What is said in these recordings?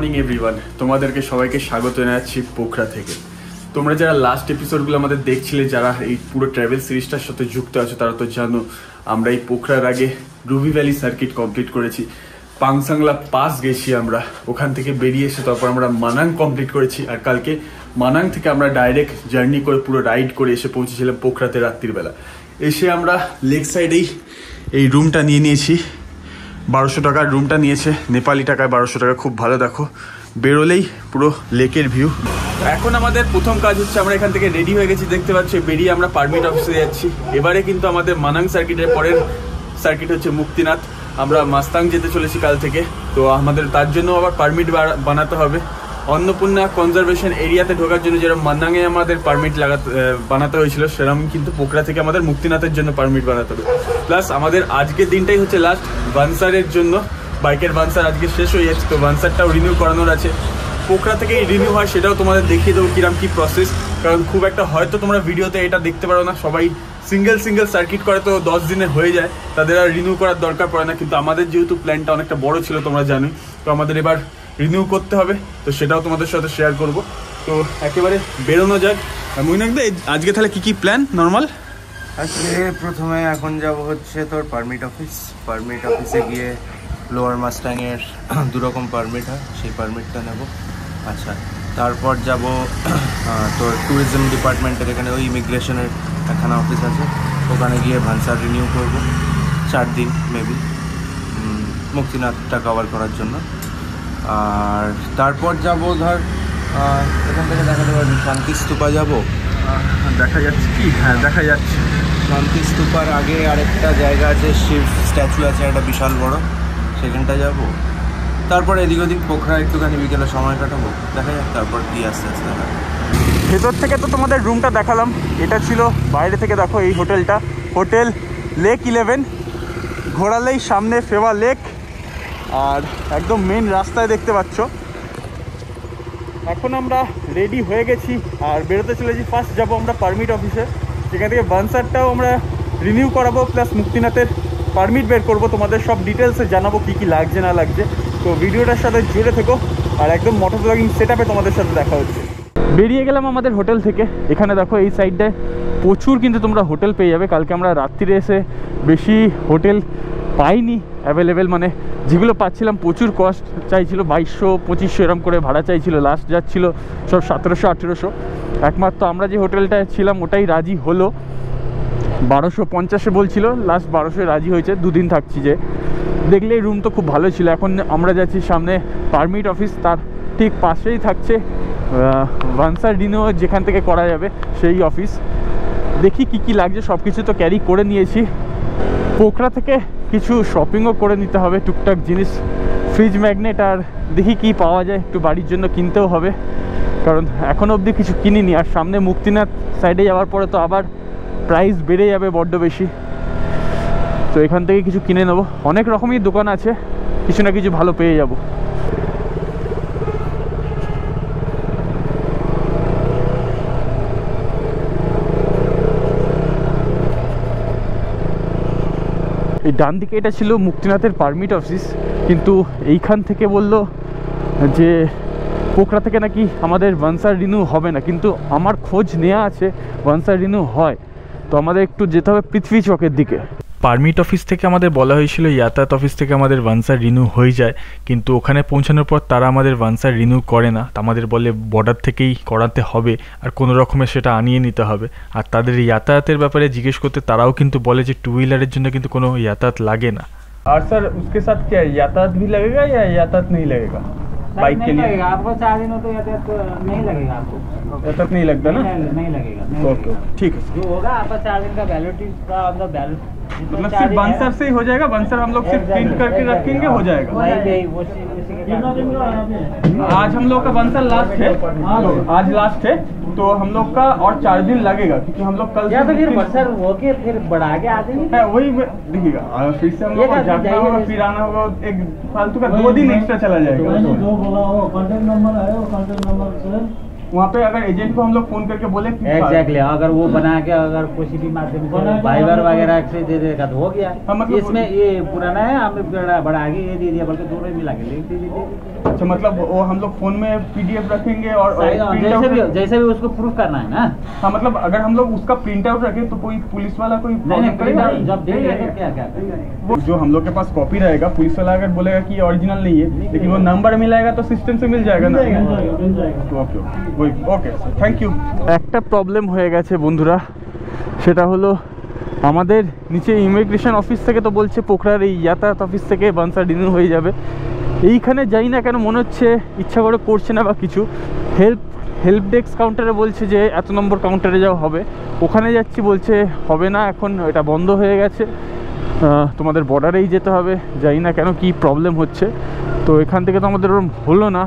Morning everyone, তোমাদেরকে সবাইকে স্বাগত জানাচ্ছি পোখরা থেকে। তোমরা যারা লাস্ট এপিসোডগুলো আমাদের দেখছিলে, যারা এই পুরো ট্রাভেল সিরিজটার সাথে যুক্ত আছো, তারা তো জানো আমরা এই পোখরার আগে রুবি ভ্যালি সার্কিট কমপ্লিট করেছি, পাংসাংলা পাস গেছি আমরা, ওখান থেকে বেরিয়ে এসে তারপর আমরা মানাং কমপ্লিট করেছি। আর কালকে মানাং থেকে আমরা ডাইরেক্ট জার্নি করে পুরো রাইড করে এসে পৌঁছেছিলাম পোখরাতে রাত্রির বেলা। এসে আমরা লেক সাইডেই এই রুমটা নিয়ে নিয়েছি, 1200 টাকার রুমটা নিয়েছে, নেপালি টাকায় 1200 টাকা। খুব ভালো, দেখো বেরোলেই পুরো লেকের ভিউ। এখন আমাদের প্রথম কাজ হচ্ছে, আমরা এখান থেকে রেডি হয়ে গেছি দেখতে পাচ্ছি, বেরিয়ে আমরা পারমিট অফিসে যাচ্ছি। এবারে কিন্তু আমাদের মানাং সার্কিটের পরের সার্কিট হচ্ছে মুক্তিনাথ। আমরা মাস্তাং যেতে চলেছি কাল থেকে, তো আমাদের তার জন্য আবার পারমিট বানাতে হবে। অন্নপূর্ণা কনজারভেশন এরিয়াতে ঢোকার জন্য যেরকম মান্নাঙে আমাদের পারমিট বানাতে হয়েছিল, সেরকম কিন্তু পোখরা থেকে আমাদের মুক্তিনাথের জন্য পারমিট বানাতে হবে। প্লাস আমাদের আজকের দিনটাই হচ্ছে লাস্ট ভানসারের জন্য, বাইকের ভানসার আজকে শেষ হয়ে যাচ্ছে, তো ভানসারটাও রিনিউ করানোর আছে। পোখরা থেকে রিনিউ হয় সেটাও তোমাদের দেখিয়ে দেবো কিরম কি প্রসেস, কারণ খুব একটা হয়তো তোমরা ভিডিওতে এটা দেখতে পারো না, সবাই সিঙ্গেল সার্কিট করে তো 10 দিনে হয়ে যায়, তাদের আর রিনিউ করার দরকার পড়ে না। কিন্তু আমাদের যেহেতু প্ল্যানটা অনেকটা বড় ছিল তোমরা জানো, তো আমাদের এবার রিনিউ করতে হবে, তো সেটাও তোমাদের সাথে শেয়ার করব। তো একেবারে বেরোনো যাক। মইনাকদা, আজকে তাহলে কি প্ল্যান নর্মাল? আজকে প্রথমে এখন যাব হচ্ছে তোর পারমিট অফিসে গিয়ে লোয়ার মাস্টাংয়ের 2 রকম পারমিট হয়, সেই পারমিটটা নেব। আচ্ছা, তারপর যাব তোর ট্যুরিজম ডিপার্টমেন্টের এখানে, ওই ইমিগ্রেশনের একখানা অফিস আছে, ওখানে গিয়ে ভানসার রিনিউ করব 4 দিন মেবি, মুক্তিনাথটা কভার করার জন্য। আর তারপর যাব ধর এখান থেকে দেখাতে পারবি শান্তি স্তূপা যাব, দেখা যাচ্ছে কি? হ্যাঁ, দেখা যাচ্ছে। শান্তি স্তূপার আগে আরেকটা জায়গা আছে, শিব স্ট্যাচু আছে একটা বিশাল বড়, সেখানটা যাব। তারপর এদিক ওদিক পোখরা একটুখানি বিকেলে সময় কাটাবো, দেখা যাক তারপর কি আস্তে আস্তে। ভেতর থেকে তো তোমাদের রুমটা দেখালাম, এটা ছিল। বাইরে থেকে দেখো এই হোটেলটা, হোটেল লেক 11, ঘোরালেই সামনে ফেওয়া লেক, আর একদম মেন রাস্তায় দেখতে পাচ্ছ। এখন আমরা রেডি হয়ে গেছি আর বেরোতে চলেছি। ফার্স্ট যাব আমরা পারমিট অফিসে, সেখান থেকে ভানসারটাও আমরা রিনিউ করাবো, প্লাস মুক্তিনাথের পারমিট বের করবো, তোমাদের সব ডিটেলসে জানাবো কী কী লাগছে না লাগছে। তো ভিডিওটার সাথে জুড়ে থেকো, আর একদম মোটর ব্লগিং সেট আপে তোমাদের সাথে দেখা হচ্ছে। বেরিয়ে গেলাম আমাদের হোটেল থেকে। এখানে দেখো এই সাইডটায় প্রচুর কিন্তু তোমরা হোটেল পেয়ে যাবে। কালকে আমরা রাত্রিরে এসে বেশি হোটেল পাইনি অ্যাভেলেবেল, মানে যেগুলো পাচ্ছিলাম প্রচুর কস্ট চাইছিল, 2200-2500 এরম করে ভাড়া চাইছিল। লাস্ট যাচ্ছিল সব 1700-1800। একমাত্র আমরা যে হোটেলটায় ছিলাম ওটাই রাজি হলো, 1250 বলছিল, লাস্ট 1200 রাজি হয়েছে। 2 দিন থাকছি যে, দেখলে এই রুম তো খুব ভালো ছিল। এখন আমরা যাচ্ছি সামনে পারমিট অফিস, তার ঠিক পাশেই থাকছে ভানসার রিনিউ যেখান থেকে করা যাবে সেই অফিস। দেখি কি কি লাগছে, সব কিছু তো ক্যারি করে নিয়েছি। পোখরা থেকে কিছু শপিংও করে নিতে হবে, টুকটাক জিনিস, ফ্রিজ ম্যাগনেট, আর দেখি কি পাওয়া যায়, একটু বাড়ির জন্য কিনতেও হবে, কারণ এখনও অবধি কিছু কিনিনি। আর সামনে মুক্তিনাথ সাইডে যাওয়ার পরে তো আবার প্রাইস বেড়ে যাবে বড্ড বেশি, তো এখান থেকে কিছু কিনে নেবো। অনেক রকমই দোকান আছে, কিছু না কিছু ভালো পেয়ে যাব। এই ডান দিকে এটা ছিল মুক্তিনাথের পারমিট অফিস, কিন্তু এইখান থেকে বললো যে পোখরা থেকে নাকি আমাদের ভানসার রিনিউ হবে না, কিন্তু আমার খোঁজ নেওয়া আছে ভানসার রিনিউ হয়। তো আমাদের একটু যেতে হবে পৃথ্বী চকের দিকে। পারমিট অফিস থেকে আমাদের বলা হয়েছিল যাতায়াত অফিস থেকে আমাদের ভানসার রিনিউ হয়ে যায়, কিন্তু ওখানে পৌঁছানোর পর তারা আমাদের ভানসার রিনিউ করে না, আমাদের বলে বর্ডার থেকেই করাতে হবে, আর কোনো রকমের সেটা আনিয়ে নিতে হবে। আর তাদের যাতায়াতের ব্যাপারে জিজ্ঞেস করতে তারাও কিন্তু বলে যে 2 হুইলারের জন্য কিন্তু কোনো যাতায়াত লাগে না। আর স্যার उसके साथ क्या यातायात भी लगेगा या यातायात नहीं लगेगा? बाइक के लिए आपको 4 दिनों तो यातायात नहीं लगेगा, आपको यातायात नहीं लगता ना? नहीं लगेगा। ओके, ठीक है। जो होगा आपका 4 दिन का वैलिडिटी का, मतलब मतलब सिर्फ भानसर से ही हो जाएगा? भानसर हम लोग सिर्फ प्रिंट करके रखेंगे, हो जाएगा? आज हम लोग का भानसर लास्ट है, आज लास्ट है, तो हम लोग का और 4 दिन लगेगा, क्योंकि हम लोग कल या तो फिर भानसर होके फिर बढ़ा के आ जाएंगे। वही देखिएगा, फिर से हम लोग जाना होगा, फिर आना होगा, एक फालतू का 2 दिन एक्स्ट्रा चला जाएगा। जो बोला वो कॉन्टैक्ट नंबर है, वो कॉन्टैक्ट नंबर से वहाँ पे अगर एजेंट को हम लोग फोन करके बोले कि एग्जैक्टली, अगर वो बना के अगर किसी भी माध्यम से फाइबर वगैरह से दे देगा तो हो गया। हाँ, मतलब इसमें ये पुराना है, हमें बड़ा आगे ये दे दिया, बल्कि दोनों मिला के लिख दीजिए। अच्छा, मतलब वो हम लोग फोन में पीडीएफ रखेंगे और जैसे भी उसको प्रूफ करना है ना। हाँ, मतलब अगर हम लोग उसका प्रिंट आउट रखें तो कोई पुलिस वाला कोई नहीं, करेगा? जब देंगे तो क्या वो जो हम लोग के पास कॉपी रहेगा, पुलिस वाला अगर बोलेगा कि ओरिजिनल नहीं है, लेकिन वो नंबर मिलाएगा तो सिस्टम से मिल जाएगा ना। Okay thank you. একটা প্রবলেম হয়ে গেছে বন্ধুরা, সেটা হলো আমাদের নিচে ইমিগ্রেশন অফিস থেকে তো বলছে পোখরার এই যাতায়াত অফিস থেকে বানসা রিনিউ হয়ে যাবে। এইখানে যাই না কেন মনে হচ্ছে ইচ্ছা করে করছে না বা কিছু। হেল্প ডেস্ক কাউন্টারে বলছে যে এত নম্বর কাউন্টারে যাও হবে, ওখানে যাচ্ছি বলছে হবে না, এখন এটা বন্ধ হয়ে গেছে, তোমাদের বর্ডারেই যেতে হবে। জানি না কেন কি প্রবলেম হচ্ছে। তো এখান থেকে তো আমাদের ওরকম হলো না,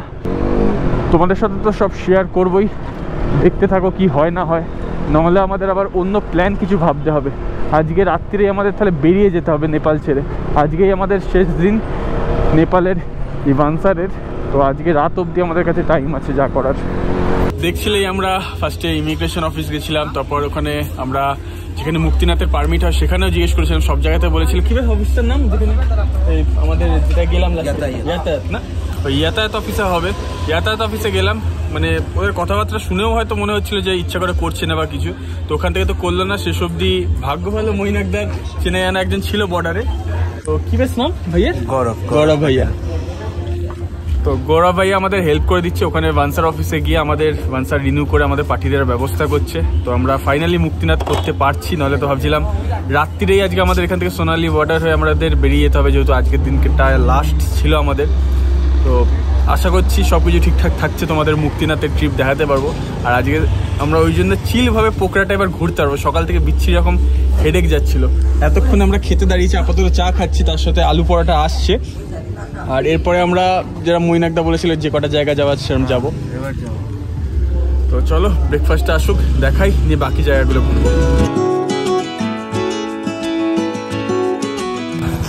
তোমাদের সাথে তো সব শেয়ার করবই, দেখতে থাকো কি হয় না হয়। নাহলে আমাদের আবার অন্য প্ল্যান কিছু ভাবতে হবে। আজকে রাত্রিরেই আমাদের তাহলে বেরিয়ে যেতে হবে নেপাল ছেড়ে। আজকেই আমাদের শেষ দিন নেপালের এই বানসারের। তো আজকে রাত অবধি আমাদের কাছে টাইম আছে যা করার। দেখছিলেই আমরা ফার্স্টে ইমিগ্রেশন অফিস গেছিলাম, তারপর ওখানে আমরা যেখানে মুক্তিনাথের পারমিট হয় সেখানেও জিজ্ঞেস করেছিলাম, সব জায়গাতে বলেছিল কি ভাই অফিসটার নাম, যেখানে আমাদের যেটা গেলাম যাতায়াত না, ওই যাতায়াত অফিসে হবে। যাতায়াত অফিসে গেলাম, মানে ওদের কথাবার্তা শুনেও হয়তো মনে হচ্ছিল যে ইচ্ছা করে করছে না বা কিছু। তো ওখান থেকে তো করলো না, শেষ অব্দি ভাগ্য ভালো মইনাকদার চেনা জানা একজন ছিল বর্ডারে। তো কি বেশ নাম ভাইয়ের? গৌরব ভাইয়া। তো গৌরব ভাইয়া আমাদের হেল্প করে দিচ্ছে, ওখানে বানসার অফিসে গিয়ে আমাদের বানসার রিনিউ করে আমাদের পাঠিয়ে দেওয়ার ব্যবস্থা করছে। তো আমরা ফাইনালি মুক্তিনাথ করতে পারছি, নাহলে তো ভাবছিলাম রাত্রিরেই আজকে আমাদের এখান থেকে সোনালী বর্ডার হয়ে আমাদের বেরিয়ে যেতে হবে, যেহেতু আজকের দিনটা লাস্ট ছিল আমাদের। তো আশা করছি সব কিছু ঠিকঠাক থাকছে, তোমাদের মুক্তিনাথের ট্রিপ দেখাতে পারবো। আর আজকে আমরা ওই জন্য চিলভাবে পোখরাটা এবার ঘুরতে পারবো। সকাল থেকে বিচ্ছিরি রকম হেডেক যাচ্ছিল, এতক্ষণ আমরা খেতে দাঁড়িয়েছি, আপাতত চা খাচ্ছি, তার সাথে আলু পরোটা আসছে। আর এরপরে আমরা যারা মইনাকদা বলেছিল যে কটা জায়গা যাওয়ার সেরকম যাবো। তো চলো ব্রেকফাস্টটা আসুক, দেখাই নিয়ে বাকি জায়গাগুলো ঘুরবো।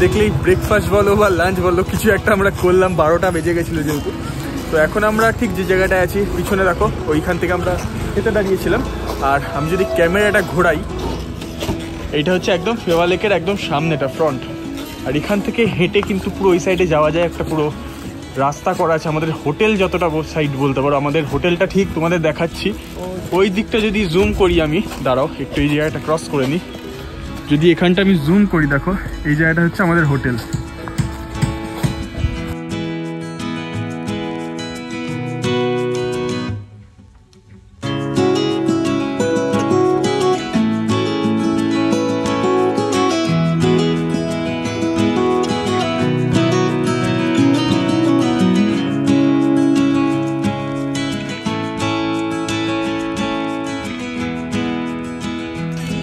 দেখলেই ব্রেকফাস্ট বলো বা লাঞ্চ বলো কিছু একটা আমরা করলাম, 12টা বেজে গেছিলো যেহেতু। তো এখন আমরা ঠিক যে জায়গাটায় আছি পিছনে দেখো, ওইখান থেকে আমরা খেতে দাঁড়িয়েছিলাম। আর আমি যদি ক্যামেরাটা ঘোরাই, এইটা হচ্ছে একদম ফেওয়া লেকের একদম সামনেটা ফ্রন্ট। আর এখান থেকে হেঁটে কিন্তু পুরো ওই সাইডে যাওয়া যায়, একটা পুরো রাস্তা করা আছে। আমাদের হোটেল যতটা সাইড বলতে পারো, আমাদের হোটেলটা ঠিক তোমাদের দেখাচ্ছি। ওই দিকটা যদি জুম করি আমি, দাঁড়াও একটু এই জায়গাটা ক্রস করে নিই, যদি এখানটা আমি জুম করি দেখো এই জায়গাটা হচ্ছে আমাদের হোটেল।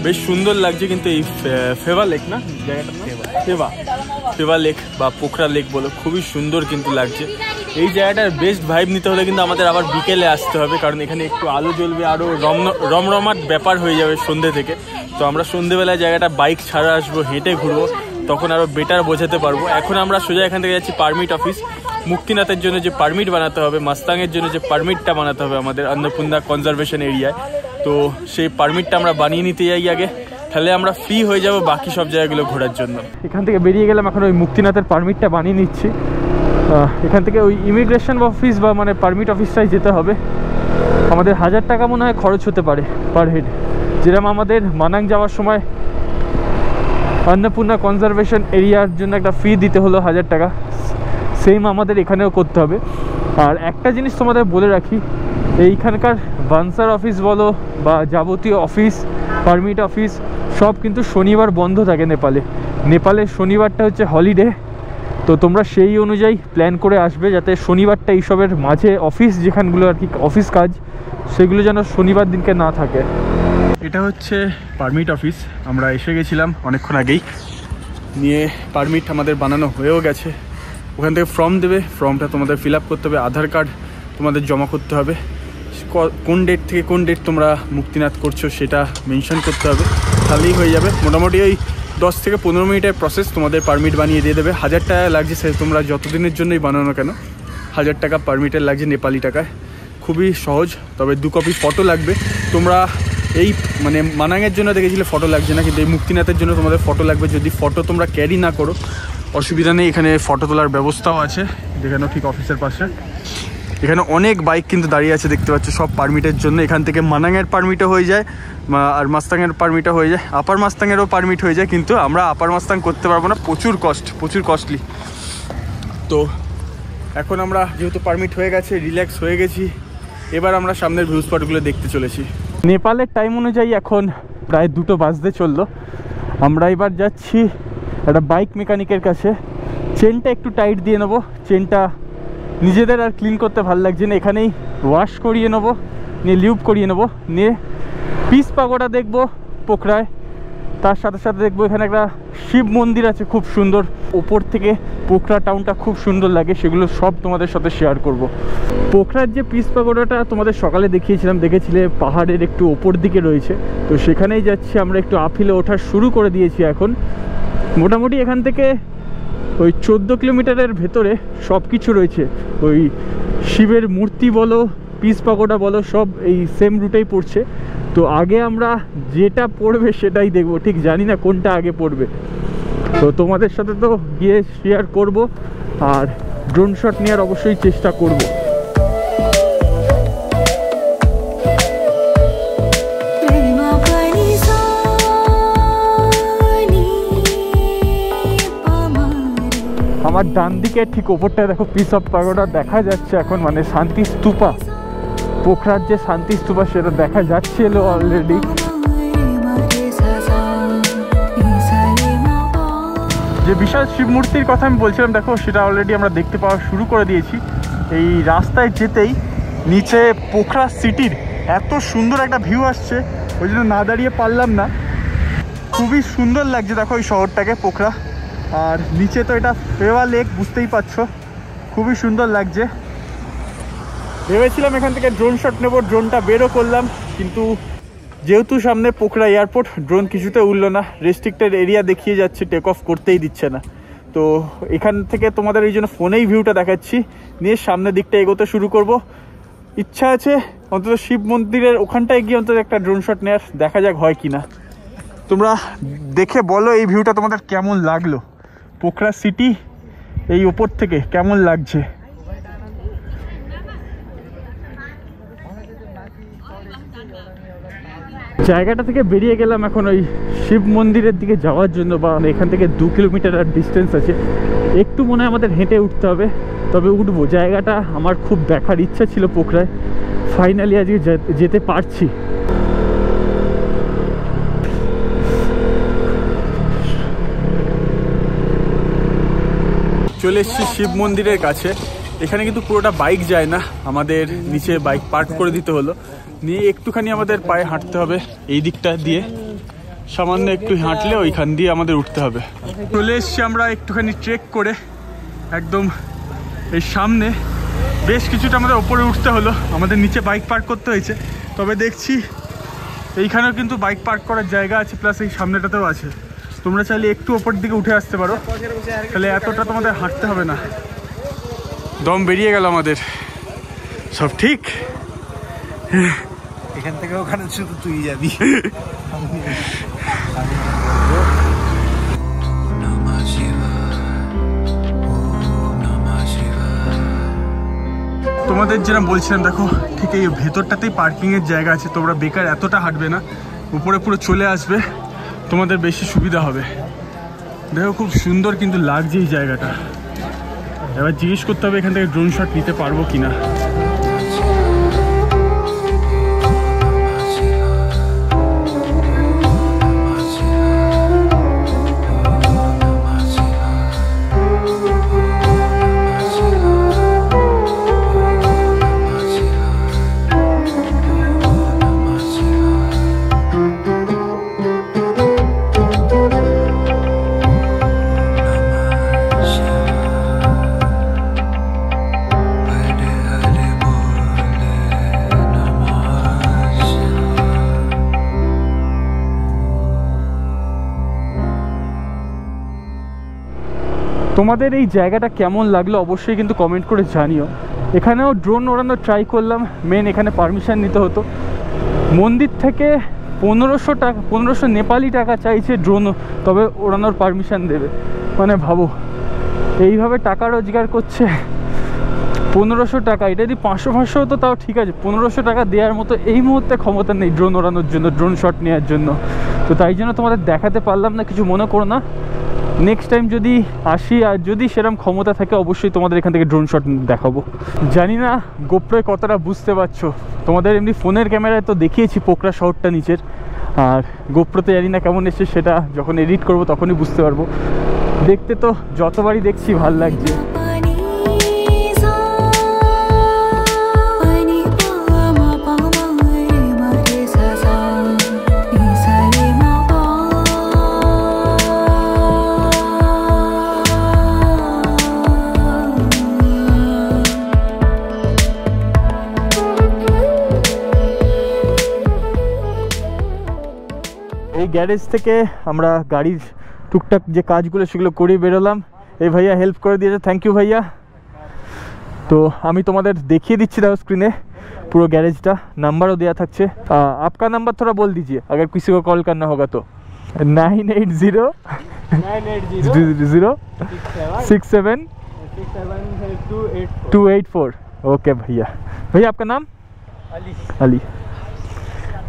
বেশ সুন্দর লাগছে কিন্তু এই ফেওয়া লেক না জায়গাটার নাম, ফেওয়া লেক বা পোখরা লেক বলো, খুবই সুন্দর কিন্তু লাগছে। এই জায়গাটার বেস্ট ভাইব নিতে হলে কিন্তু আমাদের আবার বিকেলে আসতে হবে, কারণ এখানে একটু আলো জ্বলবে, আরও রমরমাট ব্যাপার হয়ে যাবে সন্ধ্যে থেকে। তো আমরা সন্ধ্যেবেলায় জায়গাটা বাইক ছাড়া আসবো, হেঁটে ঘুরবো, তখন আরও বেটার বোঝাতে পারবো। এখন আমরা সোজা এখান থেকে যাচ্ছি পারমিট অফিস। মুক্তিনাথের জন্য যে পারমিট বানাতে হবে, মাস্তাংয়ের জন্য যে পারমিটটা বানাতে হবে আমাদের অন্নপূর্ণা কনজারভেশন এরিয়ায়, তো সেই পারমিটটা আমরা বানিয়ে নিতে যাই আগে, তাহলে আমরা ফ্রি হয়ে যাব বাকি সব জায়গাগুলো ঘোরার জন্য। এখান থেকে বেরিয়ে গেলাম, এখন ওই মুক্তিনাথের পারমিটটা বানিয়ে নিচ্ছি। এখান থেকে ওই ইমিগ্রেশন অফিস বা মানে পারমিট অফিসটাই যেতে হবে। আমাদের 1000 টাকা মনে হয় খরচ হতে পারে পার হেড, যেরকম আমাদের মানাং যাওয়ার সময় অন্নপূর্ণা কনজারভেশন এরিয়ার জন্য একটা ফি দিতে হলো 1000 টাকা, সেম আমাদের এখানেও করতে হবে। আর একটা জিনিস তোমাদের বলে রাখি, এইখানকার বানসার অফিস বলো বা যাবতীয় অফিস, পারমিট অফিস সব কিন্তু শনিবার বন্ধ থাকে নেপালের শনিবারটা হচ্ছে হলিডে। তো তোমরা সেই অনুযায়ী প্ল্যান করে আসবে, যাতে শনিবারটা এইসবের মাঝে অফিস যেখানগুলো আর কি অফিস কাজ, সেগুলো যেন শনিবার দিনকে না থাকে। এটা হচ্ছে পারমিট অফিস, আমরা এসে গেছিলাম অনেকক্ষণ আগেই, নিয়ে পারমিট আমাদের বানানো হয়েও গেছে। ওখান থেকে ফর্ম দেবে, ফর্মটা তোমাদের ফিল আপ করতে হবে, আধার কার্ড তোমাদের জমা করতে হবে, কোন ডেট থেকে কোন ডেট তোমরা মুক্তিনাথ করছো সেটা মেনশন করতে হবে, তাহলেই হয়ে যাবে। মোটামুটি ওই 10 থেকে 15 মিনিটের প্রসেস, তোমাদের পারমিট বানিয়ে দিয়ে দেবে। 1000 টাকা লাগছে, সে তোমরা যতদিনের জন্যই বানানো কেন 1000 টাকা পারমিটের লাগছে নেপালি টাকায়। খুবই সহজ, তবে 2 কপি ফটো লাগবে। তোমরা এই মানে মানাঙের জন্য দেখেছিলে ফটো লাগছে না, কিন্তু এই মুক্তিনাথের জন্য তোমাদের ফটো লাগবে। যদি ফটো তোমরা ক্যারি না করো অসুবিধা নেই, এখানে ফটো তোলার ব্যবস্থাও আছে। যেখানেও ঠিক অফিসের পাশে এখানে অনেক বাইক কিন্তু দাঁড়িয়ে আছে দেখতে পাচ্ছ, সব পারমিটের জন্য। এখান থেকে মানাঙের পারমিটও হয়ে যায় আর মাস্তাংয়ের পারমিটও হয়ে যায়, আপার মাস্তাংয়েরও পারমিট হয়ে যায়, কিন্তু আমরা আপার মাস্তাং করতে পারবো না, প্রচুর কস্টলি। তো এখন আমরা যেহেতু পারমিট হয়ে গেছে, রিল্যাক্স হয়ে গেছি, এবার আমরা সামনের ভিউ স্পটগুলো দেখতে চলেছি। নেপালের টাইম অনুযায়ী এখন প্রায় 2টো বাজতে চললো। আমরা এবার যাচ্ছি একটা বাইক মেকানিকের কাছে। চেনটা একটু টাইট দিয়ে নেবো, চেনটা নিজেদের আর ক্লিন করতে ভালো লাগছে না, এখানেই ওয়াশ করিয়ে নেবো, নিয়ে লিউব করিয়ে নেবো, নিয়ে পিস পাগোড়া দেখবো পোখরায়। তার সাথে সাথে দেখবো এখানে একটা শিব মন্দির আছে খুব সুন্দর, ওপর থেকে পোখরা টাউনটা খুব সুন্দর লাগে, সেগুলো সব তোমাদের সাথে শেয়ার করব। পোখরার যে পিস পাগোড়াটা তোমাদের সকালে দেখিয়েছিলাম, দেখেছিলে পাহাড়ের একটু ওপর দিকে রয়েছে, তো সেখানেই যাচ্ছি আমরা। একটু আপিলে ওঠা শুরু করে দিয়েছি এখন। মোটামুটি এখান থেকে ওই 14 কিলোমিটারের ভেতরে সব কিছু রয়েছে, ওই শিবের মূর্তি বলো, পিস পাগোড়া বলো, সব এই সেম রুটেই পড়ছে। তো আগে আমরা যেটা পড়বে সেটাই দেখবো, ঠিক জানি না কোনটা আগে পড়বে। তো তোমাদের সাথে তো গিয়ে শেয়ার করব, আর ড্রোন শট নেওয়ার অবশ্যই চেষ্টা করব। আমার ডান দিকে ঠিক ওপরটায় দেখো পিস অফ পাগোড়া দেখা যাচ্ছে এখন, মানে শান্তি স্তূপা, পোখরার যে শান্তি স্তূপা সেটা দেখা যাচ্ছিল অলরেডি। যে বিশাল শিব মূর্তির কথা আমি বলছিলাম, দেখো সেটা অলরেডি আমরা দেখতে পাওয়া শুরু করে দিয়েছি। এই রাস্তায় যেতেই নিচে পোখরা সিটির এত সুন্দর একটা ভিউ আসছে, ওই জন্য না দাঁড়িয়ে পারলাম না। খুবই সুন্দর লাগছে দেখো এই শহরটাকে, পোখরা। আর নিচে তো এটা ফেওয়া লেক, বুঝতেই পারছো, খুবই সুন্দর লাগছে। ভেবেছিলাম এখান থেকে ড্রোন শট নেব, ড্রোনটা বেরও করলাম, কিন্তু যেহেতু সামনে পোখরা এয়ারপোর্ট, ড্রোন কিছুতে উঠলো না, রেস্ট্রিক্টেড এরিয়া দেখিয়ে যাচ্ছে, টেক অফ করতেই দিচ্ছে না। তো এখান থেকে তোমাদের এই জন্য ফোনেই ভিউটা দেখাচ্ছি, নিয়ে সামনের দিকটা এগোতে শুরু করব। ইচ্ছা আছে অন্তত শিব মন্দিরের ওখানটায় গিয়ে অন্তত একটা ড্রোন শট নেওয়ার, দেখা যাক হয় কি না। তোমরা দেখে বলো এই ভিউটা তোমাদের কেমন লাগলো, পোখরা সিটি এই ওপর থেকে কেমন লাগছে। জায়গাটা থেকে বেরিয়ে গেলাম এখন ওই শিব মন্দিরের দিকে যাওয়ার জন্য, বা এখান থেকে 2 কিলোমিটার ডিস্টেন্স আছে। একটু মনে হয় আমাদের হেঁটে উঠতে হবে, তবে উঠবো। জায়গাটা আমার খুব দেখার ইচ্ছা ছিল পোখরায়, ফাইনালি আজকে যেতে পারছি। চলে এসেছি শিব মন্দিরের কাছে। এখানে কিন্তু পুরোটা বাইক যায় না, আমাদের নিচে বাইক পার্ক করে দিতে হলো, নিয়ে একটুখানি আমাদের পায়ে হাঁটতে হবে এই দিকটা দিয়ে, সামান্য একটু হাঁটলে ওইখান দিয়ে আমাদের উঠতে হবে। চলে এসছি আমরা একটুখানি ট্রেক করে, একদম এই সামনে বেশ কিছুটা আমাদের ওপরে উঠতে হলো, আমাদের নিচে বাইক পার্ক করতে হয়েছে। তবে দেখছি এইখানেও কিন্তু বাইক পার্ক করার জায়গা আছে, প্লাস এই সামনেটাতেও আছে। তোমরা চাইলে একটু ওপর দিকে উঠে আসতে পারো, তাহলে এতটা তোমাদের হাঁটতে হবে না। দম বেরিয়ে গেল আমাদের, সব ঠিক। এখান থেকে ওখানে শুধু তুই যাবি। তোমাদের যেটা বলছিলাম, দেখো ঠিক এই ভেতরটাতেই পার্কিংয়ের জায়গা আছে, তোমরা বেকার এতটা হাঁটবে না, উপরে পুরো চলে আসবে, তোমাদের বেশি সুবিধা হবে। দেখো খুব সুন্দর কিন্তু লাগছে এই জায়গাটা। এবার জিজ্ঞেস করতে হবে এখান থেকে ড্রোন শট নিতে পারবো কিনা। তোমাদের এই জায়গাটা কেমন লাগলো অবশ্যই কিন্তু কমেন্ট করে জানিও। এখানেও ড্রোন ওড়ানোর ট্রাই করলাম, মেন এখানে পারমিশন নিতে হতো। মন্দির থেকে 1500 নেপালি টাকা চাইছে ড্রোন, তবে ওড়ানোর পারমিশন দেবে। মানে ভাবো, এইভাবে টাকা রোজগার করছে 1500 টাকা। এটা যদি 500 হতো তাও ঠিক আছে, 1500 টাকা দেওয়ার মতো এই মুহূর্তে ক্ষমতা নেই ড্রোন ওড়ানোর জন্য, ড্রোন শট নেওয়ার জন্য। তো তাই জন্য তোমাদের দেখাতে পারলাম না, কিছু মনে করো না। নেক্সট টাইম যদি আসি আর যদি সেরকম ক্ষমতা থাকে অবশ্যই তোমাদের এখান থেকে ড্রোন শট দেখাবো। জানি না গোপ্রোয় কতটা বুঝতে পারছো, তোমাদের এমনি ফোনের ক্যামেরায় তো দেখিয়েছি পোখরা শহরটা নিচের, আর গোপ্রোতে জানি না কেমন এসছে, সেটা যখন এডিট করব তখনই বুঝতে পারবো। দেখতে তো যতবারই দেখছি ভাল লাগছে। এই গ্যারেজ থেকে আমরা গাড়ির টুকটাক যে কাজগুলো সেগুলো করে বেরোলাম। এই ভাইয়া হেল্প করে দিয়েছে, থ্যাংক ইউ भैया। तो আমি তোমাদের দেখিয়ে দিচ্ছি দাও স্ক্রিনে पूरा गैरेज का नंबर दिया থাকছে। आपका नंबर थोड़ा बोल दीजिए अगर किसी को कॉल करना होगा तो। 980-967-284। ओके भैया। भैया आपका नाम? अली।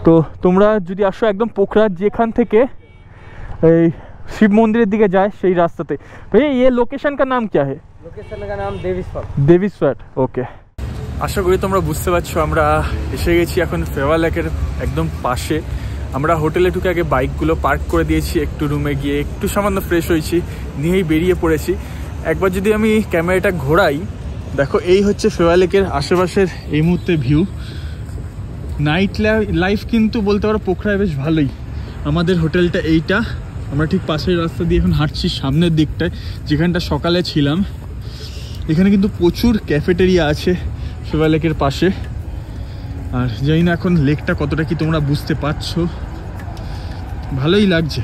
तो তোমরা যদি আসো একদম পোখরা যেখান থেকে এই शिव मंदिर दिखे जाए সেই रास्ते। भैया ये लोकेशन का नाम क्या है? लोकेशन का नाम देवीस्वर। দেবীস্বর। ওকে, আশা করি তোমরা বুঝতে পারছো আমরা এসে গেছি এখন ফেওয়া লেকের একদম পাশে। আমরা হোটেলে ঢুকে আগে বাইকগুলো পার্ক করে দিয়েছি, একটু রুমে গিয়ে একটু সামান্য ফ্রেশ হয়েছি, নিয়েই বেরিয়ে পড়েছি। একবার যদি আমি ক্যামেরাটা ঘোরাই, দেখো এই হচ্ছে ফেওয়া লেকের আশেপাশের এই মুহূর্তে ভিউ। নাইট লাইফ কিন্তু বলতে পারো পোখরায় বেশ ভালোই। আমাদের হোটেলটা এইটা, আমরা ঠিক পাশের রাস্তা দিয়ে এখন হাঁটছি সামনের দিকটায়, যেখানটা সকালে ছিলাম। এখানে কিন্তু প্রচুর ক্যাফেটেরিয়া আছে ফেওয়া লেকের পাশে। আর জানি না এখন লেকটা কতটা কি তোমরা বুঝতে পারছো, ভালোই লাগছে।